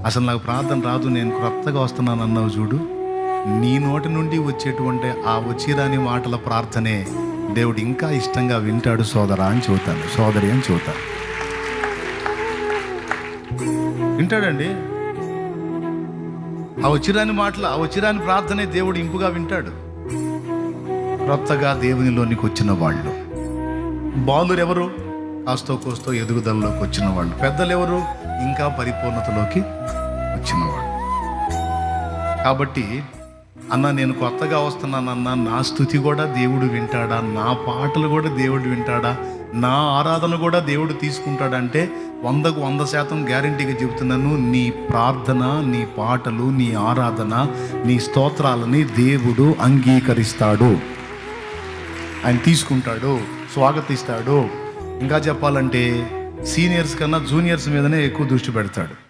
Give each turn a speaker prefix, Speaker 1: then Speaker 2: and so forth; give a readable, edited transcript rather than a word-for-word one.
Speaker 1: అసలు నాకు ప్రార్థన రాదు, నేను క్రొత్తగా వస్తున్నాను అన్నావు చూడు, నీ నోటి నుండి వచ్చేటువంటి ఆ వచ్చిరాని మాటల ప్రార్థనే దేవుడు ఇంకా ఇష్టంగా వింటాడు సోదరా అని చెబుతాను, సోదరి అని చెబుతాను. వింటాడండి. ఆ వచ్చిరాని మాటలు, ఆ వచ్చిరాని ప్రార్థనే దేవుడు ఇంపుగా వింటాడు. క్రొత్తగా దేవునిలోనికి వచ్చిన వాళ్ళు. బాలురు ఎవరు? కాస్తో కోస్తో ఎదుగుదలలోకి వచ్చిన వాళ్ళు. పెద్దలు ఎవరు? ఇంకా పరిపూర్ణతలోకి వచ్చిన వాళ్ళు. కాబట్టి అన్న, నేను కొత్తగా వస్తున్నానన్నా, నా స్తుతి కూడా దేవుడు వింటాడా, నా పాటలు కూడా దేవుడు వింటాడా, నా ఆరాధన కూడా దేవుడు తీసుకుంటాడంటే 100కు 100% గ్యారంటీగా చెబుతున్నాను, నీ ప్రార్థన, నీ పాటలు, నీ ఆరాధన, నీ స్తోత్రాలని దేవుడు అంగీకరిస్తాడు. ఆయన తీసుకుంటాడు, స్వాగతిస్తాడు. ఇంకా చెప్పాలంటే సీనియర్స్ కన్నా జూనియర్స్ మీదనే ఎక్కువ దృష్టి పెడతాడు.